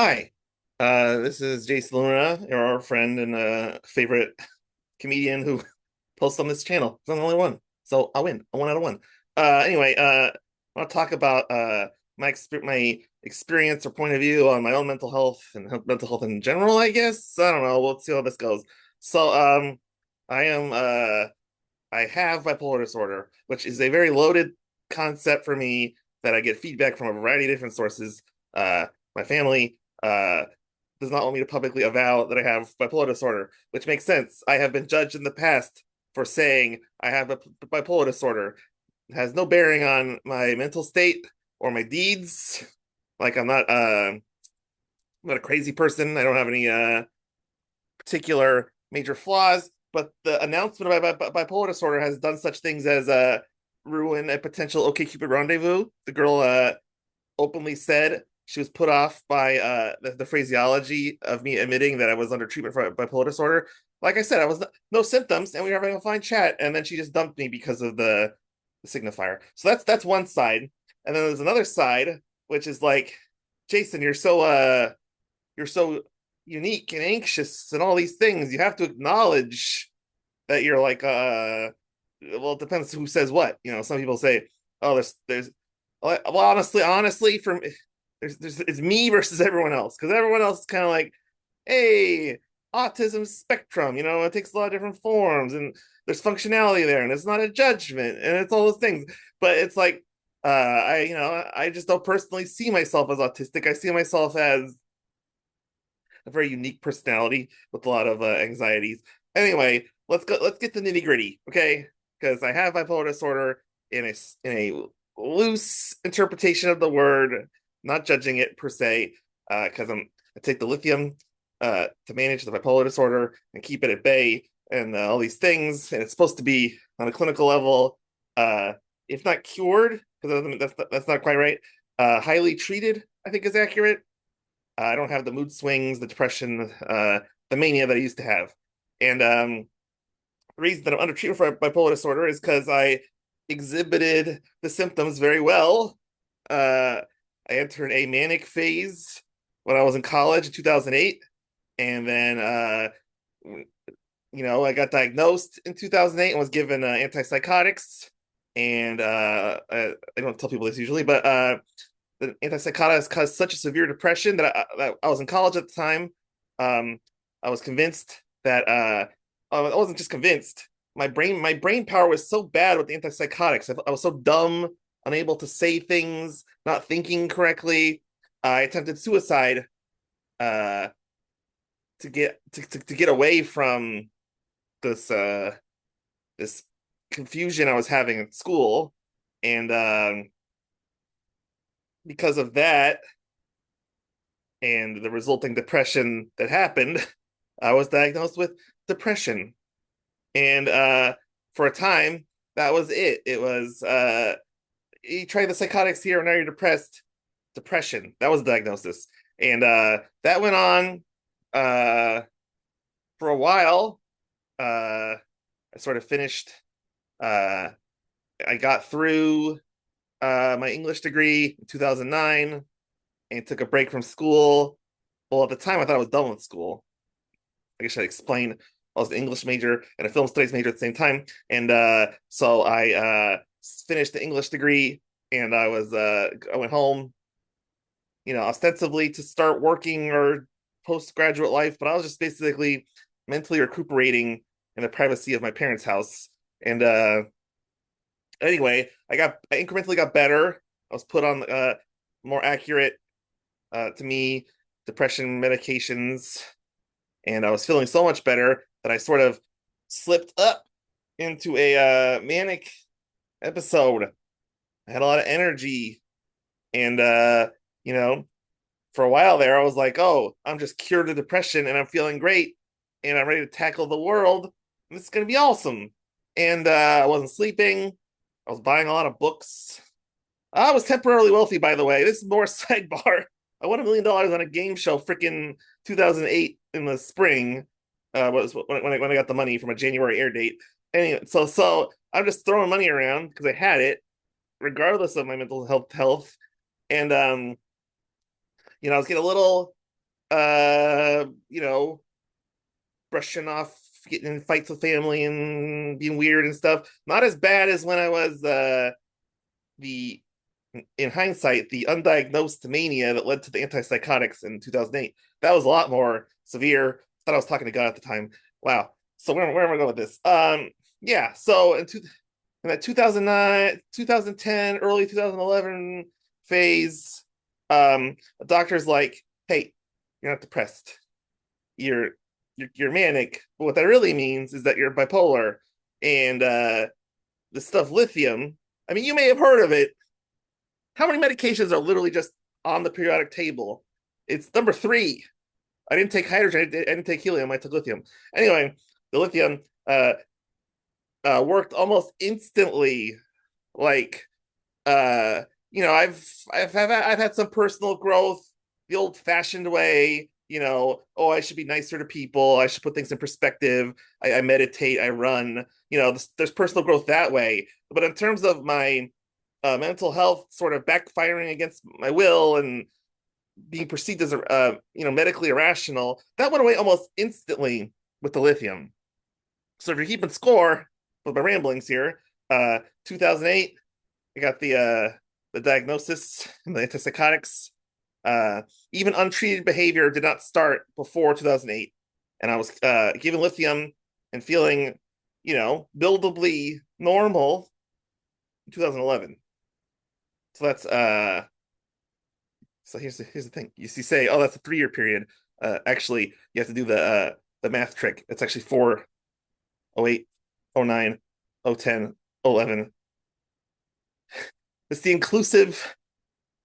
Hi, this is Jason Luna, our friend and favorite comedian who posts on this channel. I'm the only one, so I'll win. A one out of one. Anyway, I want to talk about my experience or point of view on my own mental health and mental health in general. I guess I don't know. We'll see how this goes. So, I am I have bipolar disorder, which is a very loaded concept for me that I get feedback from a variety of different sources. My family does not want me to publicly avow that I have bipolar disorder, which makes sense. I have been judged in the past for saying I have a bipolar disorder. It has no bearing on my mental state or my deeds. Like I'm not a crazy person. I don't have any particular major flaws, but the announcement of bipolar disorder has done such things as ruin a potential OkCupid rendezvous. The girl openly said she was put off by the phraseology of me admitting that I was under treatment for bipolar disorder. Like I said, I was no symptoms, and we were having a fine chat, and then she just dumped me because of the signifier. So that's one side, and then there's another side, which is like, Jason, you're so unique and anxious and all these things. You have to acknowledge that you're like well, it depends who says what. Some people say, oh, there's well, honestly, from there's it's me versus everyone else, because everyone else is kind of like, hey, autism spectrum, it takes a lot of different forms, and there's functionality there, and it's not a judgment, and it's all those things. But it's like, I just don't personally see myself as autistic. I see myself as a very unique personality with a lot of anxieties. Anyway, let's get the nitty gritty, okay? Because I have bipolar disorder in a loose interpretation of the word, not judging it per se, because I take the lithium to manage the bipolar disorder and keep it at bay, and all these things, and it's supposed to be on a clinical level, uh, if not cured, because that's not quite right. Highly treated, I think, is accurate. I don't have the mood swings, the depression, the mania that I used to have. And the reason that I'm under treatment for bipolar disorder is because I exhibited the symptoms very well. I entered a manic phase when I was in college in 2008. And then, I got diagnosed in 2008 and was given antipsychotics. And I don't tell people this usually, but the antipsychotics caused such a severe depression that I was in college at the time. I was convinced that I wasn't just convinced. My brain power was so bad with the antipsychotics. I was so dumb, unable to say things, not thinking correctly. I attempted suicide uh, to get away from this confusion I was having at school, and because of that and the resulting depression that happened, I was diagnosed with depression. And for a time, that was it. It was you try the psychotics here, and now you're depressed. Depression. That was the diagnosis. And that went on uh, for a while. I sort of finished. Uh, I got through my English degree in 2009 and took a break from school. Well, at the time, I thought I was done with school. I guess I explain. I was an English major and a film studies major at the same time, and so I finished the English degree, and I went home, ostensibly to start working or postgraduate life, but I was just basically mentally recuperating in the privacy of my parents' house. And anyway, I incrementally got better. I was put on more accurate to me depression medications, and I was feeling so much better that I sort of slipped up into a manic episode. I had a lot of energy, and you know, for a while there, I was like, "Oh, I'm just cured of depression, and I'm feeling great, and I'm ready to tackle the world. And this is gonna be awesome." And I wasn't sleeping. I was buying a lot of books. I was temporarily wealthy, by the way. This is more sidebar. I won $1 million on a game show, freaking 2008 in the spring. Was when I got the money from a January air date. Anyway, so I'm just throwing money around because I had it, regardless of my mental health. And I was getting a little you know, brushing off, getting in fights with family and being weird and stuff. Not as bad as when I was the in hindsight, the undiagnosed mania that led to the antipsychotics in 2008. That was a lot more severe. I thought I was talking to God at the time. Wow. So where am I going with this? Yeah. So in that 2009, 2010, early 2011 phase, a doctor's like, "Hey, you're not depressed. You're you're manic." But what that really means is that you're bipolar. And the stuff lithium. I mean, you may have heard of it. How many medications are literally just on the periodic table? It's number three. I didn't take hydrogen. I didn't take helium. I took lithium. Anyway, the lithium worked almost instantly. Like, uh, I've had some personal growth the old-fashioned way. Oh, I should be nicer to people. I should put things in perspective. I meditate. I run. There's personal growth that way. But in terms of my mental health sort of backfiring against my will and being perceived as medically irrational, that went away almost instantly with the lithium. So if you're keeping score with my ramblings here, 2008, I got the diagnosis and the antipsychotics. Even untreated behavior did not start before 2008, and I was given lithium and feeling, buildably normal in 2011. So that's so here's the thing. You say, oh, that's a 3-year period. Actually, you have to do the math trick. It's actually 4, 08, 09, 010, 11. It's the inclusive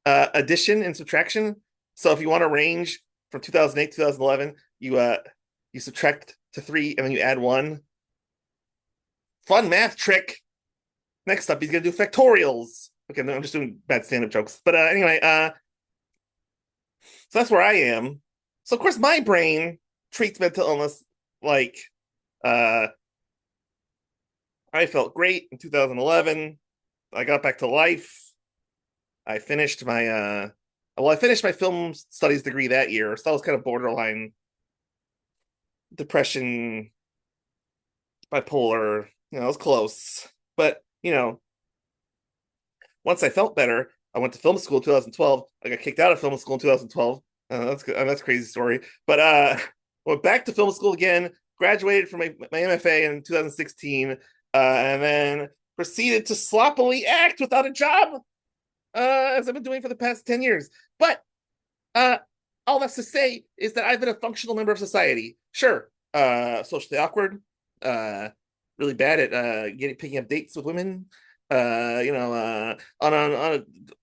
addition and subtraction. So if you want to range from 2008 to 2011, you subtract to 3 and then you add 1. Fun math trick. Next up, he's gonna do factorials. Okay, no, I'm just doing bad stand-up jokes. But anyway, so that's where I am. So of course my brain treats mental illness like uh I felt great in 2011. I got back to life. I finished my I finished my film studies degree that year. So that was kind of borderline depression, bipolar, it was close. But, once I felt better, I went to film school in 2012. I got kicked out of film school in 2012. That's a crazy story. But went back to film school again, graduated from my MFA in 2016, and then proceeded to sloppily act without a job, as I've been doing for the past 10 years. But all that's to say is that I've been a functional member of society. Sure, socially awkward, really bad at picking up dates with women.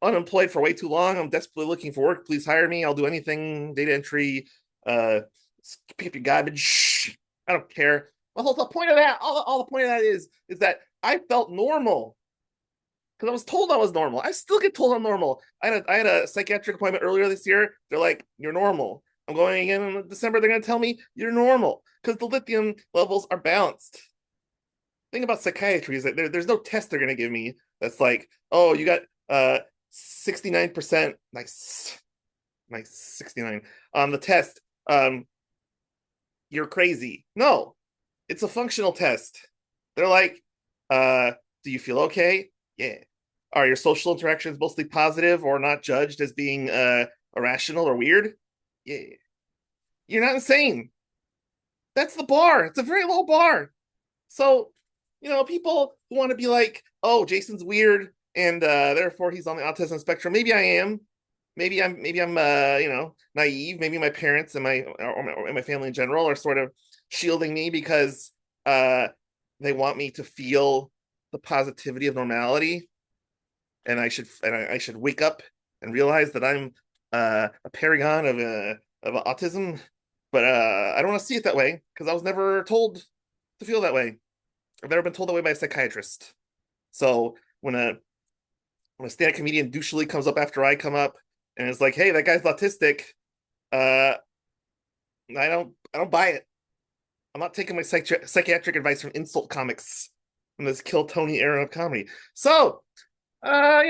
Unemployed for way too long. I'm desperately looking for work. Please hire me. I'll do anything. Data entry, pick up your garbage. I don't care. The point of that, all the point of that is that I felt normal because I was told I was normal. I still get told I'm normal. I had a psychiatric appointment earlier this year. They're like, "You're normal." I'm going again in December. They're going to tell me you're normal because the lithium levels are balanced. Thing about psychiatry is that there's no test they're going to give me that's like, oh, you got 69%. Nice 69 on the test. You're crazy. No, it's a functional test. They're like, do you feel okay? Yeah. Are your social interactions mostly positive or not judged as being irrational or weird? Yeah. You're not insane. That's the bar. It's a very low bar. So, people who want to be like, oh, Jason's weird and therefore he's on the autism spectrum. Maybe I am. Maybe I'm naive. Maybe my parents and my family in general are sort of shielding me because they want me to feel the positivity of normality, and I should wake up and realize that I'm a paragon of autism. But I don't want to see it that way because I was never told to feel that way. I've never been told that way by a psychiatrist. So when a stand-up comedian douchily comes up after I come up and it's like, "Hey, that guy's autistic," uh, I don't buy it. I'm not taking my psychiatric advice from insult comics from this Kill Tony era of comedy. So, I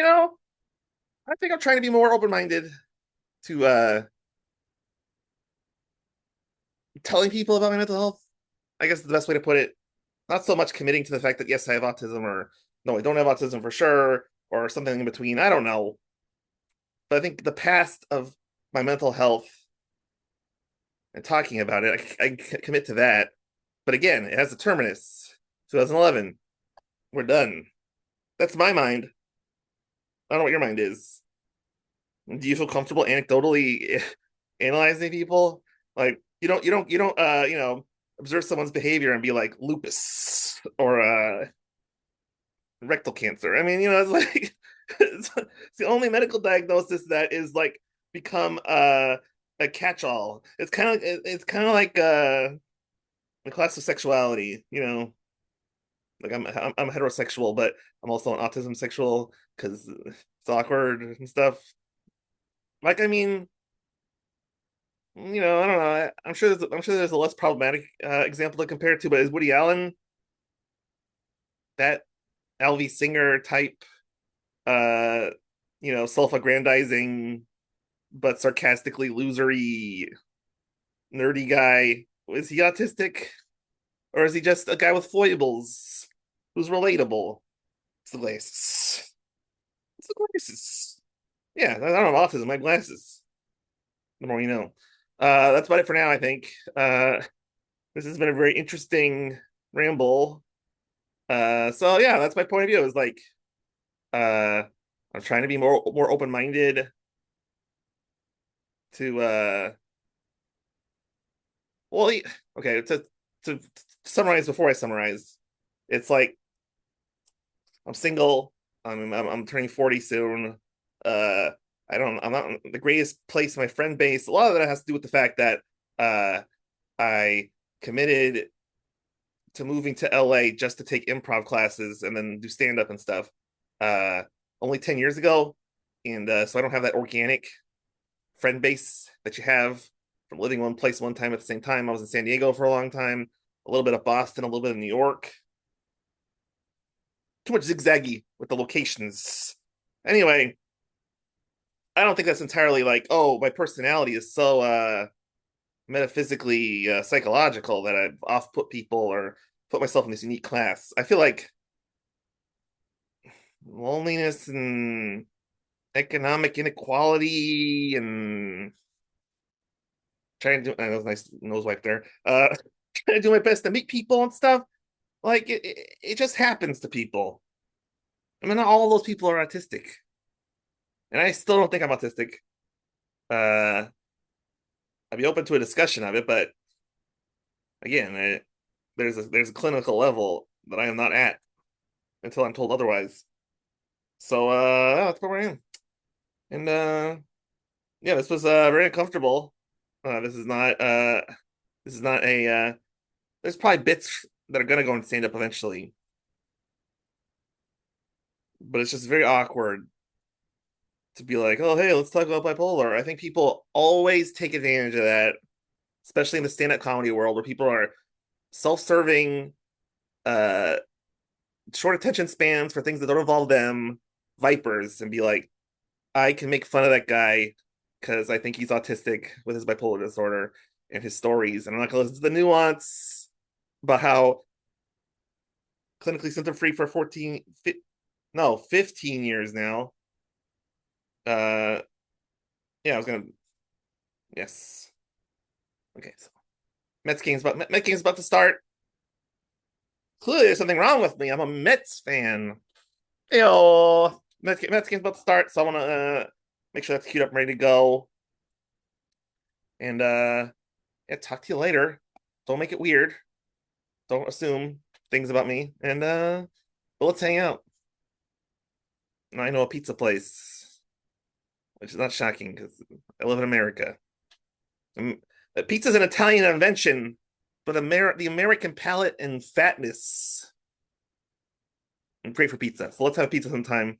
think I'm trying to be more open-minded to telling people about my mental health. I guess is the best way to put it. Not so much committing to the fact that yes, I have autism, or no, I don't have autism for sure, or something in between. I don't know. But I think the past of my mental health and talking about it, I commit to that. But again, it has a terminus. 2011. We're done. That's my mind. I don't know what your mind is. Do you feel comfortable anecdotally analyzing people? Like observe someone's behavior and be like lupus or rectal cancer. I mean, it's like it's the only medical diagnosis that is like become a catch-all. It's kind of like the class of sexuality, like I'm heterosexual, but I'm also an autism sexual because it's awkward and stuff. Like, I mean, I don't know. I'm sure there's a less problematic example to compare it to, but is Woody Allen that LV Singer type, uh, self-aggrandizing but sarcastically losery, nerdy guy? Is he autistic, or is he just a guy with foibles who's relatable? It's the glasses. It's the glasses. Yeah, I don't have autism. My glasses. The more you know. That's about it for now, I think. This has been a very interesting ramble. So yeah, that's my point of view. Is like, uh, I'm trying to be more open minded to well, okay, to summarize before I summarize, it's like I'm single. I'm turning 40 soon. Uh, I'm not in the greatest place in my friend base. A lot of that has to do with the fact that uh, I committed to moving to LA just to take improv classes and then do stand up and stuff. Uh, Only 10 years ago, and so I don't have that organic friend base that you have from living one place one time at the same time. I was in San Diego for a long time, a little bit of Boston, a little bit of New York. Too much zigzaggy with the locations. Anyway, I don't think that's entirely like, oh, my personality is so metaphysically psychological that I've off put people or put myself in this unique class. I feel like loneliness and economic inequality and trying to do, that was a nice nose wipe there. Trying to do my best to meet people and stuff. Like it just happens to people. I mean, not all those people are autistic, and I still don't think I'm autistic. Uh, I'd be open to a discussion of it, but again, there's a clinical level that I am not at until I'm told otherwise. So that's where I am. And yeah, this was very uncomfortable. This is not a there's probably bits that are gonna go and stand up eventually, but it's just very awkward to be like, oh hey, let's talk about bipolar. I think people always take advantage of that, especially in the stand-up comedy world where people are self-serving, uh short attention spans for things that don't involve them, vipers, and be like, I can make fun of that guy because I think he's autistic with his bipolar disorder and his stories. And I'm not going to listen to the nuance about how clinically symptom free for 15 years now. Uh, yeah, I was going to, yes. Okay, so Mets game's about to start. Clearly, there's something wrong with me. I'm a Mets fan. Yo, Mets game's about to start, so I want to make sure that's queued up and ready to go. And yeah, talk to you later. Don't make it weird. Don't assume things about me. And but let's hang out. And I know a pizza place, which is not shocking because I live in America. And pizza's an Italian invention, but the American palate and fatness. I'm great for pizza. So let's have pizza sometime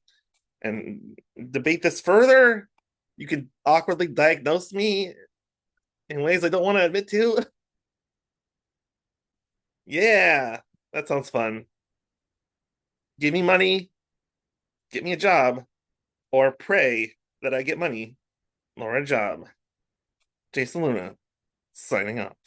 and debate this further. You can awkwardly diagnose me in ways I don't want to admit to. Yeah, that sounds fun. Give me money, get me a job, or pray that I get money or a job. Jason Luna, signing off.